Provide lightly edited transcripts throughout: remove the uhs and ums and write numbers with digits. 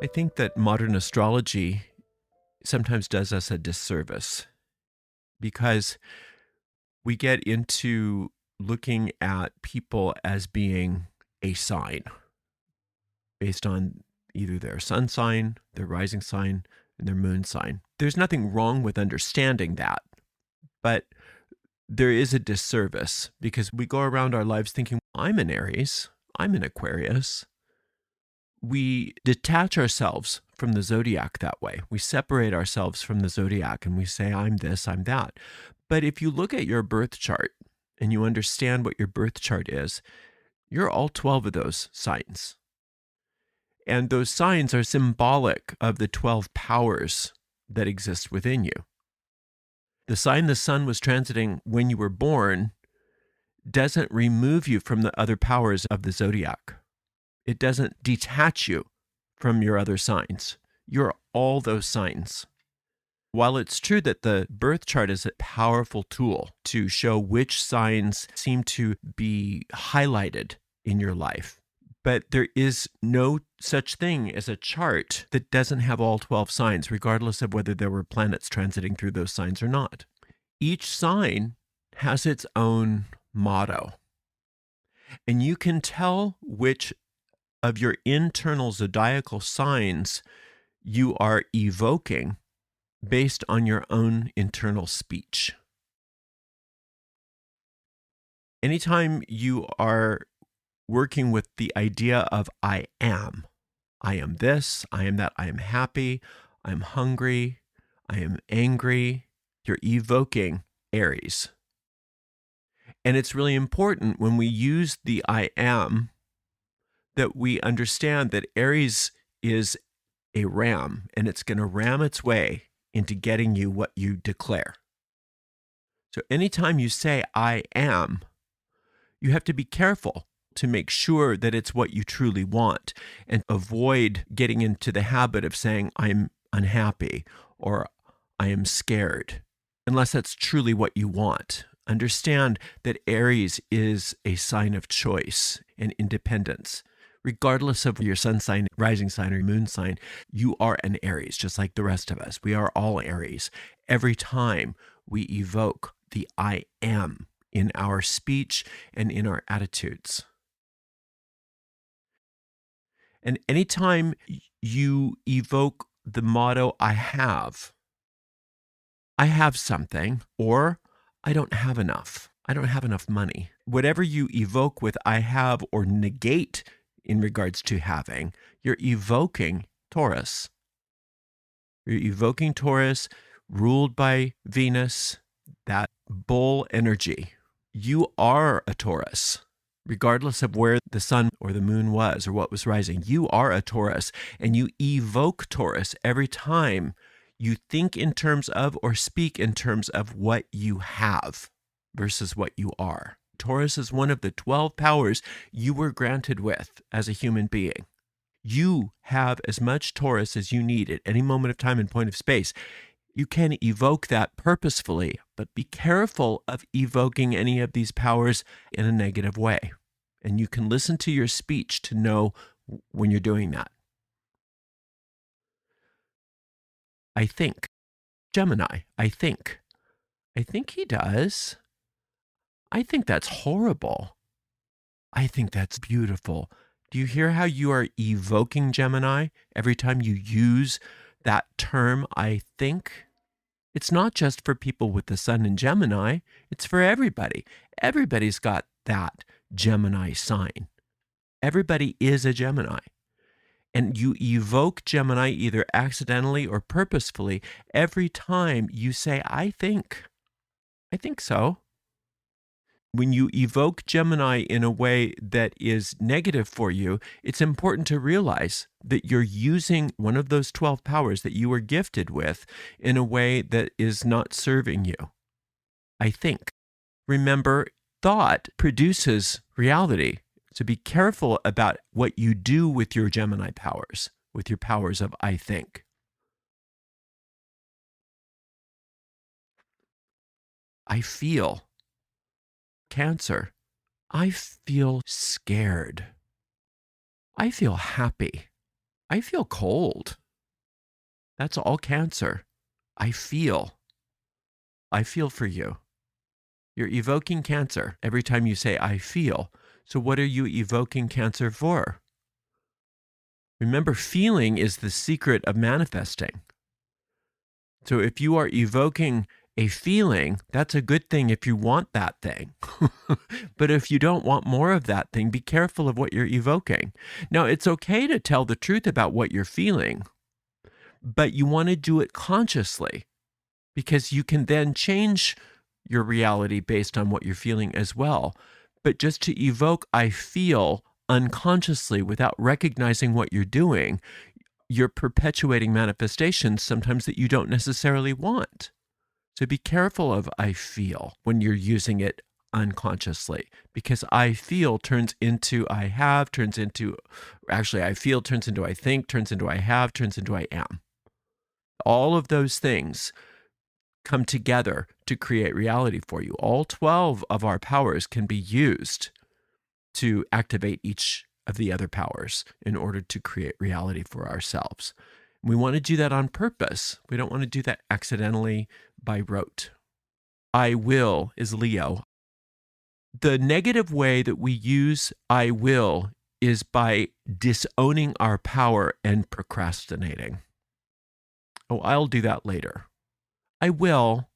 think that modern astrology sometimes does us a disservice because we get into looking at people as being a sign based on either their sun sign, their rising sign, and their moon sign. There's nothing wrong with understanding that, but there is a disservice because we go around our lives thinking, I'm an Aries, I'm an Aquarius. We detach ourselves from the zodiac that way. We separate ourselves from the zodiac and we say, I'm this, I'm that. But if you look at your birth chart and you understand what your birth chart is, you're all 12 of those signs. And those signs are symbolic of the 12 powers that exist within you. The sign the sun was transiting when you were born doesn't remove you from the other powers of the zodiac. It doesn't detach you from your other signs. You're all those signs. While it's true that the birth chart is a powerful tool to show which signs seem to be highlighted in your life, but there is no such thing as a chart that doesn't have all 12 signs, regardless of whether there were planets transiting through those signs or not. Each sign has its own motto, and you can tell which of your internal zodiacal signs you are evoking based on your own internal speech. Anytime you are working with the idea of I am this, I am that, I am happy, I'm hungry, I am angry, you're evoking Aries. And it's really important when we use the I am that we understand that Aries is a ram, and it's going to ram its way into getting you what you declare. So anytime you say, I am, you have to be careful to make sure that it's what you truly want and avoid getting into the habit of saying, I'm unhappy or I am scared, unless that's truly what you want. Understand that Aries is a sign of choice and independence. Regardless of your sun sign, rising sign, or moon sign, you are an Aries, just like the rest of us. We are all Aries. Every time we evoke the I am in our speech and in our attitudes. And anytime you evoke the motto, I have something, or I don't have enough. I don't have enough money. Whatever you evoke with I have or negate in regards to having, you're evoking Taurus. You're evoking Taurus, ruled by Venus, that bull energy. You are a Taurus, regardless of where the sun or the moon was or what was rising. You are a Taurus, and you evoke Taurus every time you think in terms of or speak in terms of what you have versus what you are. Taurus is one of the 12 powers you were granted with as a human being. You have as much Taurus as you need at any moment of time and point of space. You can evoke that purposefully, but be careful of evoking any of these powers in a negative way. And you can listen to your speech to know when you're doing that. I think. Gemini, I think. I think he does. I think that's horrible. I think that's beautiful. Do you hear how you are evoking Gemini every time you use that term, I think? It's not just for people with the sun in Gemini. It's for everybody. Everybody's got that Gemini sign. Everybody is a Gemini. And you evoke Gemini either accidentally or purposefully every time you say, I think. I think so. When you evoke Gemini in a way that is negative for you, it's important to realize that you're using one of those 12 powers that you were gifted with in a way that is not serving you. I think. Remember, thought produces reality. So be careful about what you do with your Gemini powers, with your powers of I think. I feel. Cancer. I feel scared. I feel happy. I feel cold. That's all Cancer. I feel for you. You're evoking Cancer every time you say, I feel. So what are you evoking Cancer for? Remember, feeling is the secret of manifesting. So if you are evoking a feeling, that's a good thing if you want that thing. But if you don't want more of that thing, be careful of what you're evoking. Now, it's okay to tell the truth about what you're feeling, but you want to do it consciously, because you can then change your reality based on what you're feeling as well. But just to evoke, I feel, unconsciously without recognizing what you're doing, you're perpetuating manifestations sometimes that you don't necessarily want. So be careful of I feel when you're using it unconsciously, because I feel turns into I have, turns into, actually I feel turns into I think, turns into I have, turns into I am. All of those things come together to create reality for you. All 12 of our powers can be used to activate each of the other powers in order to create reality for ourselves. We want to do that on purpose. We don't want to do that accidentally by rote. I will is Leo. The negative way that we use I will is by disowning our power and procrastinating. Oh, I'll do that later. I will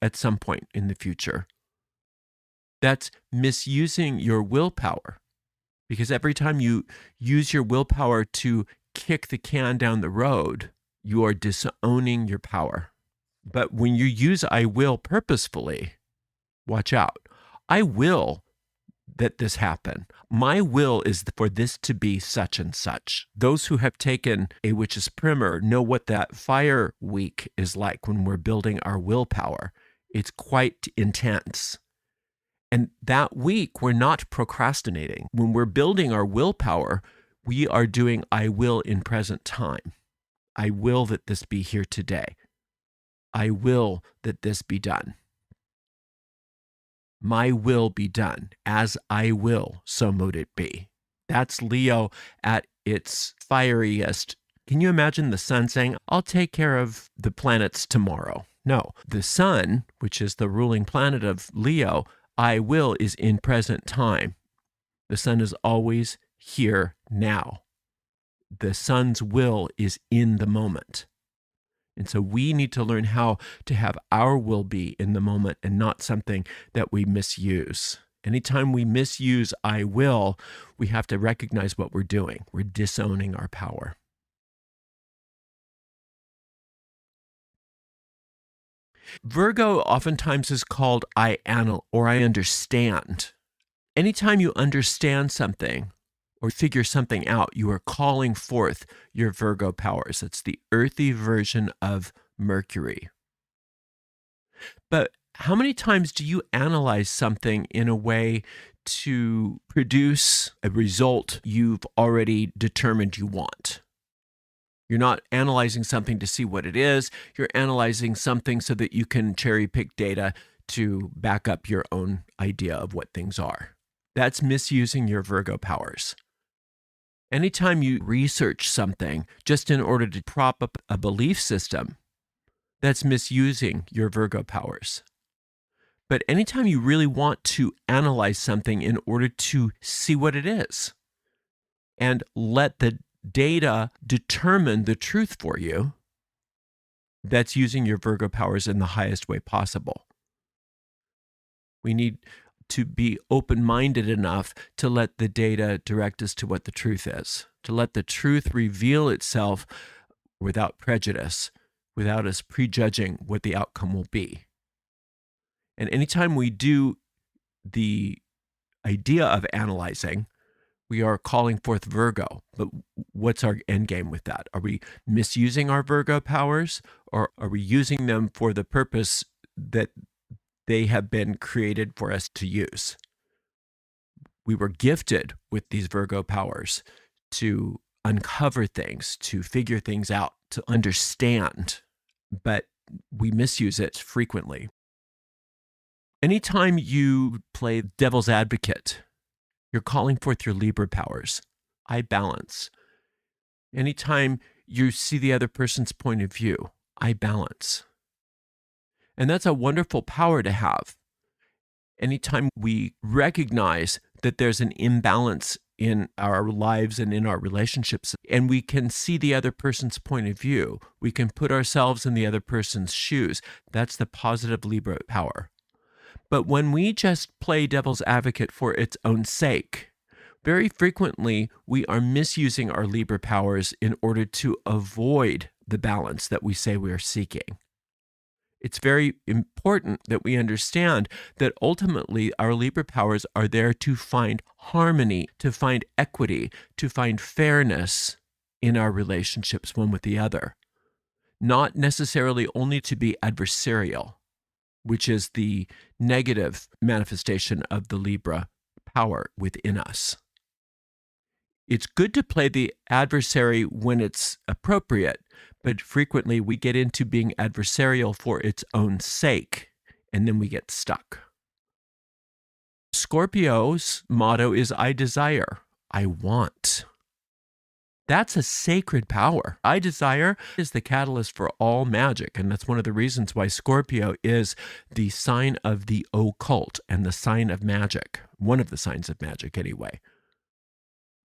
at some point in the future. That's misusing your willpower, because every time you use your willpower to kick the can down the road, you are disowning your power. But when you use I will purposefully, watch out. I will that this happen. My will is for this to be such and such. Those who have taken a witch's primer know what that fire week is like when we're building our willpower. It's quite intense. And that week, we're not procrastinating. When we're building our willpower, we are doing I will in present time. I will that this be here today. I will that this be done. My will be done. As I will, so mote it be. That's Leo at its fieriest. Can you imagine the sun saying, I'll take care of the planets tomorrow? No, the sun, which is the ruling planet of Leo, I will is in present time. The sun is always here now. The sun's will is in the moment. And so we need to learn how to have our will be in the moment and not something that we misuse. Anytime we misuse I will, we have to recognize what we're doing. We're disowning our power. Virgo oftentimes is called I understand. Anytime you understand something or figure something out, you are calling forth your Virgo powers. It's the earthy version of Mercury. But how many times do you analyze something in a way to produce a result you've already determined you want? You're not analyzing something to see what it is. You're analyzing something so that you can cherry pick data to back up your own idea of what things are. That's misusing your Virgo powers. Anytime you research something just in order to prop up a belief system, that's misusing your Virgo powers. But anytime you really want to analyze something in order to see what it is and let the data determine the truth for you, that's using your Virgo powers in the highest way possible. We need to be open-minded enough to let the data direct us to what the truth is, to let the truth reveal itself without prejudice, without us prejudging what the outcome will be. And anytime we do the idea of analyzing, we are calling forth Virgo. But what's our end game with that? Are we misusing our Virgo powers, or are we using them for the purpose that they have been created for us to use? We were gifted with these Virgo powers to uncover things, to figure things out, to understand, but we misuse it frequently. Anytime you play devil's advocate, you're calling forth your Libra powers. I balance. Anytime you see the other person's point of view, I balance. And that's a wonderful power to have. Anytime we recognize that there's an imbalance in our lives and in our relationships, and we can see the other person's point of view, we can put ourselves in the other person's shoes. That's the positive Libra power. But when we just play devil's advocate for its own sake, very frequently we are misusing our Libra powers in order to avoid the balance that we say we are seeking. It's very important that we understand that ultimately our Libra powers are there to find harmony, to find equity, to find fairness in our relationships one with the other, not necessarily only to be adversarial, which is the negative manifestation of the Libra power within us. It's good to play the adversary when it's appropriate, but frequently we get into being adversarial for its own sake, and then we get stuck. Scorpio's motto is, I desire, I want. That's a sacred power. I desire is the catalyst for all magic, and that's one of the reasons why Scorpio is the sign of the occult and the sign of magic, one of the signs of magic anyway.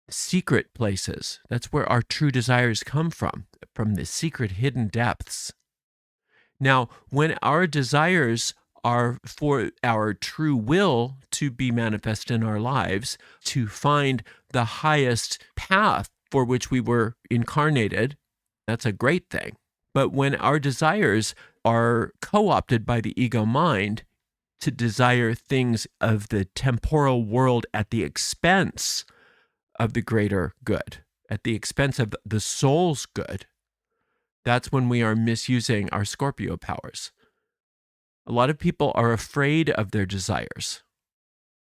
Secret places, that's where our true desires come from the secret hidden depths. Now, when our desires are for our true will to be manifest in our lives, to find the highest path for which we were incarnated, that's a great thing. But when our desires are co-opted by the ego mind to desire things of the temporal world at the expense of the greater good, at the expense of the soul's good, that's when we are misusing our Scorpio powers. A lot of people are afraid of their desires.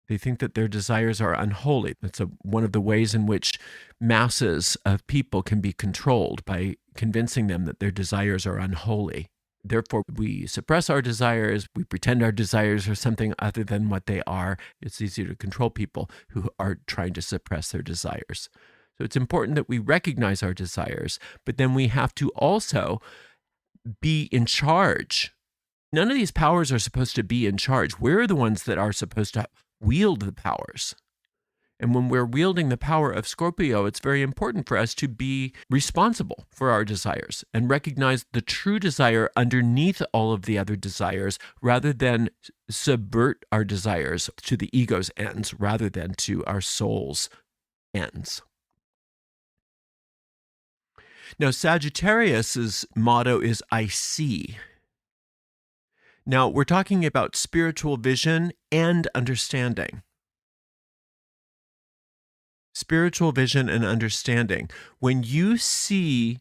They think that their desires are unholy. That's one of the ways in which masses of people can be controlled, by convincing them that their desires are unholy. Therefore, we suppress our desires. We pretend our desires are something other than what they are. It's easier to control people who are trying to suppress their desires. So it's important that we recognize our desires, but then we have to also be in charge. None of these powers are supposed to be in charge. We're the ones that are supposed to wield the powers. And when we're wielding the power of Scorpio, it's very important for us to be responsible for our desires and recognize the true desire underneath all of the other desires, rather than subvert our desires to the ego's ends rather than to our soul's ends. Now, Sagittarius's motto is, I see. Now, we're talking about spiritual vision and understanding. Spiritual vision and understanding. When you see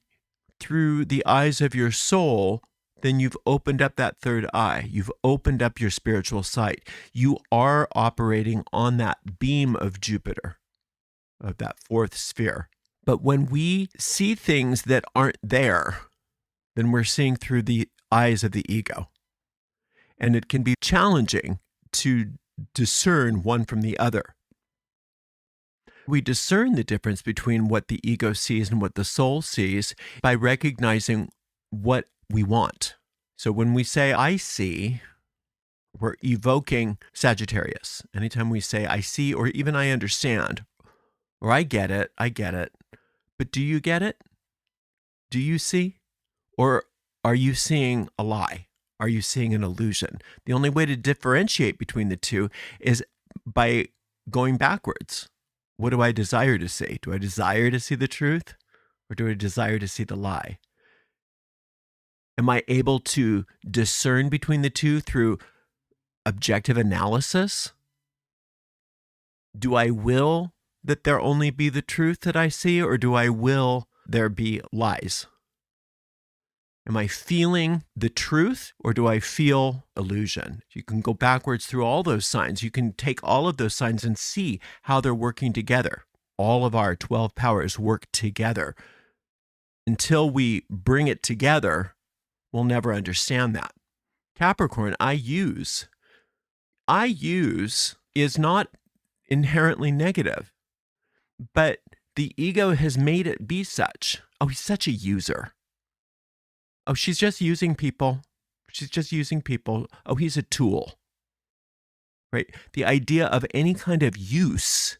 through the eyes of your soul, then you've opened up that third eye. You've opened up your spiritual sight. You are operating on that beam of Jupiter, of that fourth sphere. But when we see things that aren't there, then we're seeing through the eyes of the ego. And it can be challenging to discern one from the other. We discern the difference between what the ego sees and what the soul sees by recognizing what we want. So when we say, I see, we're evoking Sagittarius. Anytime we say, I see, or even I understand, or I get it. But do you get it? Do you see? Or are you seeing a lie? Are you seeing an illusion? The only way to differentiate between the two is by going backwards. What do I desire to see? Do I desire to see the truth, or do I desire to see the lie? Am I able to discern between the two through objective analysis? Do I will that there only be the truth that I see, or do I will there be lies? Am I feeling the truth, or do I feel illusion? You can go backwards through all those signs. You can take all of those signs and see how they're working together. All of our 12 powers work together. Until we bring it together, we'll never understand that. Capricorn, I use is not inherently negative, but the ego has made it be such. Oh, he's such a user. Oh, she's just using people. She's just using people. Oh, he's a tool. Right? The idea of any kind of use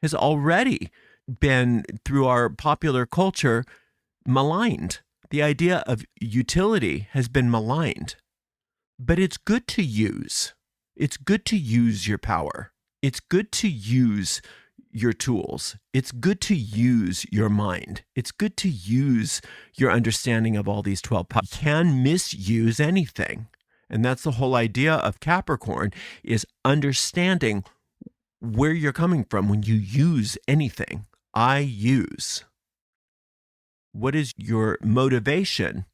has already been, through our popular culture, maligned. The idea of utility has been maligned. But it's good to use. It's good to use your power. It's good to use your tools. It's good to use your mind. It's good to use your understanding of all these 12 powers. You can misuse anything. And that's the whole idea of Capricorn, is understanding where you're coming from when you use anything. I use. What is your motivation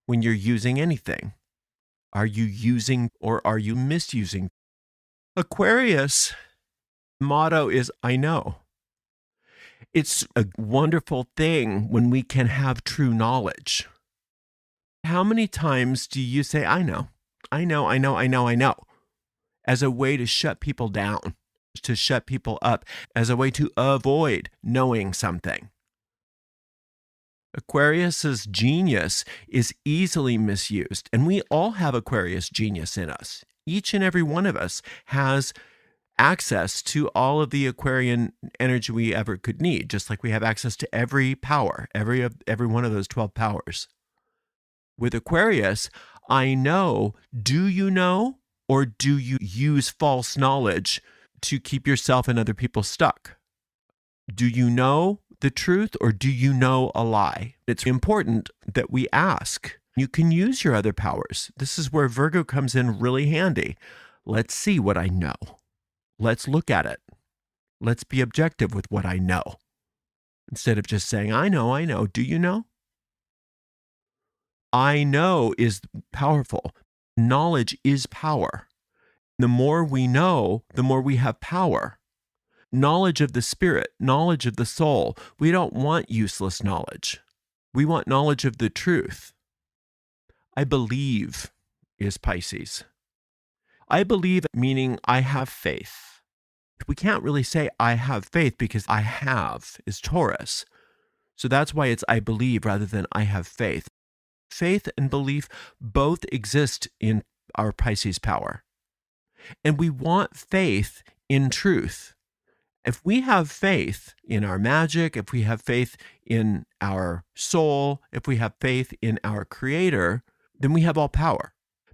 when you're using anything? Are you using or are you misusing? Aquarius motto is, I know. It's a wonderful thing when we can have true knowledge. How many times do you say, I know, as a way to shut people down, to shut people up, as a way to avoid knowing something? Aquarius's genius is easily misused, and we all have Aquarius genius in us. Each and every one of us has access to all of the Aquarian energy we ever could need, just like we have access to every power, every one of those 12 powers. With Aquarius, I know, do you know, or do you use false knowledge to keep yourself and other people stuck? Do you know the truth, or do you know a lie? It's important that we ask. You can use your other powers. This is where Virgo comes in really handy. Let's see what I know. Let's look at it. Let's be objective with what I know. Instead of just saying, I know. Do you know? I know is powerful. Knowledge is power. The more we know, the more we have power. Knowledge of the spirit, knowledge of the soul. We don't want useless knowledge. We want knowledge of the truth. I believe is Pisces. I believe meaning I have faith. We can't really say I have faith because I have is Taurus. So that's why it's I believe rather than I have faith. Faith and belief both exist in our Pisces power. And we want faith in truth. If we have faith in our magic, if we have faith in our soul, if we have faith in our creator, then we have all power.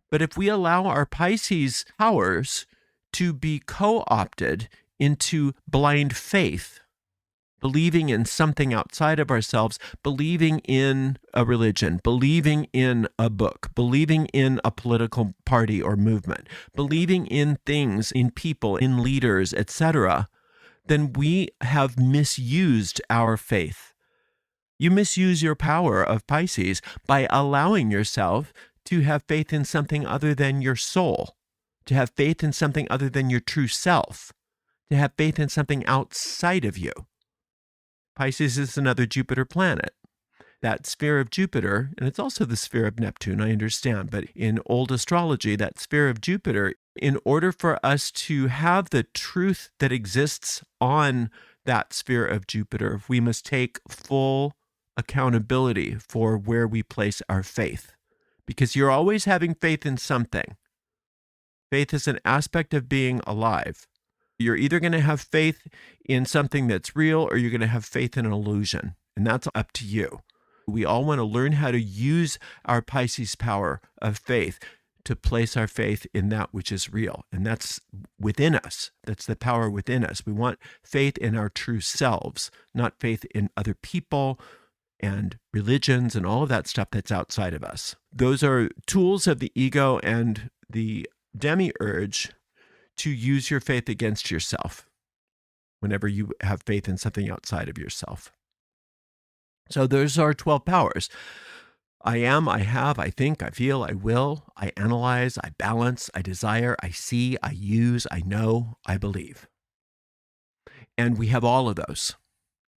But if we allow our Pisces powers to be co-opted into blind faith, believing in something outside of ourselves, believing in a religion, believing in a book, believing in a political party or movement, believing in things, in people, in leaders, etc., then we have misused our faith. You misuse your power of Pisces by allowing yourself to have faith in something other than your soul, to have faith in something other than your true self, to have faith in something outside of you. Pisces is another Jupiter planet. That sphere of Jupiter, and it's also the sphere of Neptune, I understand, but in old astrology, that sphere of Jupiter, in order for us to have the truth that exists on that sphere of Jupiter, we must take full accountability for where we place our faith. Because you're always having faith in something. Faith is an aspect of being alive. You're either going to have faith in something that's real or you're going to have faith in an illusion, and that's up to you. We all want to learn how to use our Pisces power of faith to place our faith in that which is real, and that's within us. That's the power within us. We want faith in our true selves, not faith in other people and religions and all of that stuff that's outside of us. Those are tools of the ego and the demiurge to use your faith against yourself whenever you have faith in something outside of yourself. So those are 12 powers. I am, I have, I think, I feel, I will, I analyze, I balance, I desire, I see, I use, I know, I believe. And we have all of those,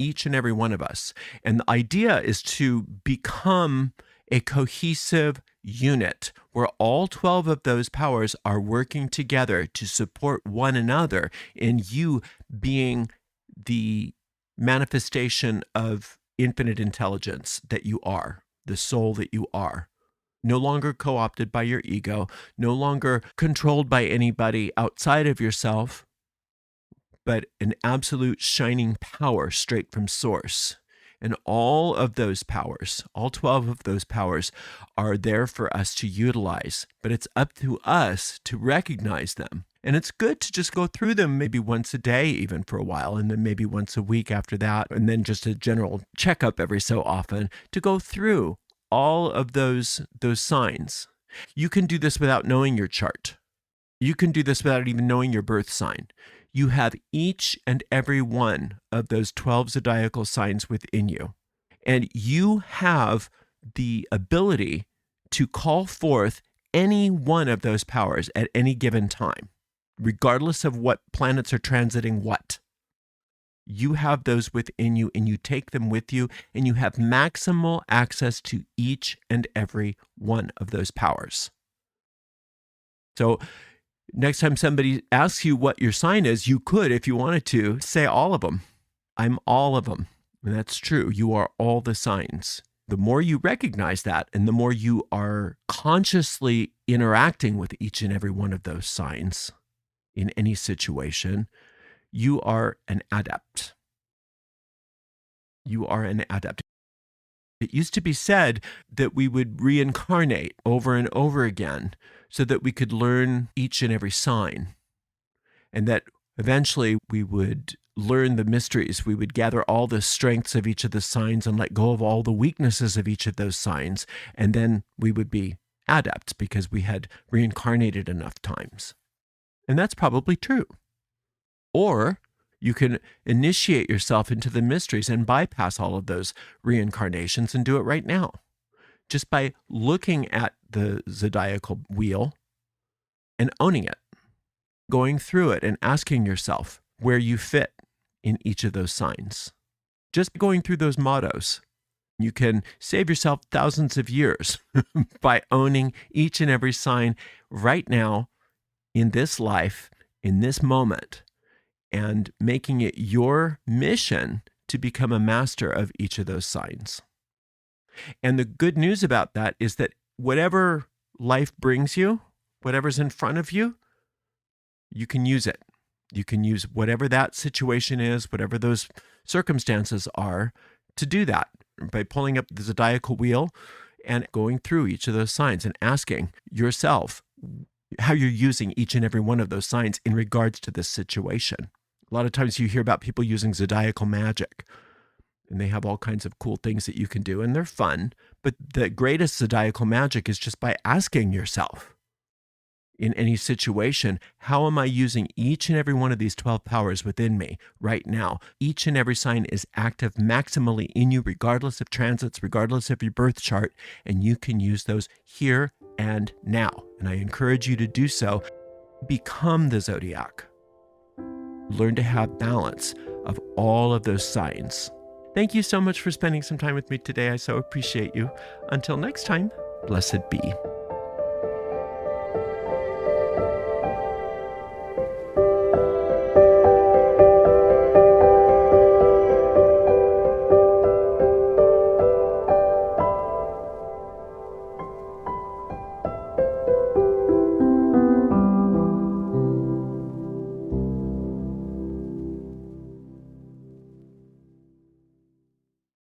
each and every one of us. And the idea is to become a cohesive unit where all 12 of those powers are working together to support one another in you being the manifestation of infinite intelligence that you are, the soul that you are. No longer co-opted by your ego, no longer controlled by anybody outside of yourself, but an absolute shining power straight from source. And all of those powers, all 12 of those powers, are there for us to utilize. But it's up to us to recognize them. And it's good to just go through them maybe once a day, even for a while, and then maybe once a week after that, and then just a general checkup every so often to go through all of those signs. You can do this without knowing your chart. You can do this without even knowing your birth sign. You have each and every one of those 12 zodiacal signs within you. And you have the ability to call forth any one of those powers at any given time, regardless of what planets are transiting what. You have those within you, and you take them with you, and you have maximal access to each and every one of those powers. So next time somebody asks you what your sign is, you could, if you wanted to, say all of them. I'm all of them. And that's true. You are all the signs. The more you recognize that, and the more you are consciously interacting with each and every one of those signs in any situation, you are an adept. You are an adept. It used to be said that we would reincarnate over and over again so that we could learn each and every sign, and that eventually we would learn the mysteries. We would gather all the strengths of each of the signs and let go of all the weaknesses of each of those signs, and then we would be adepts because we had reincarnated enough times. And that's probably true. Or you can initiate yourself into the mysteries and bypass all of those reincarnations and do it right now, just by looking at the zodiacal wheel and owning it, going through it and asking yourself where you fit in each of those signs. Just going through those mottos, you can save yourself thousands of years by owning each and every sign right now in this life, in this moment, and making it your mission to become a master of each of those signs. And the good news about that is that whatever life brings you, whatever's in front of you, you can use it. You can use whatever that situation is, whatever those circumstances are, to do that by pulling up the zodiacal wheel and going through each of those signs and asking yourself how you're using each and every one of those signs in regards to this situation. A lot of times you hear about people using zodiacal magic, and they have all kinds of cool things that you can do, and they're fun. But the greatest zodiacal magic is just by asking yourself in any situation, how am I using each and every one of these 12 powers within me right now? Each and every sign is active maximally in you, regardless of transits, regardless of your birth chart, and you can use those here and now. And I encourage you to do so. Become the Zodiac. Learn to have balance of all of those signs. Thank you so much for spending some time with me today. I so appreciate you. Until next time, blessed be.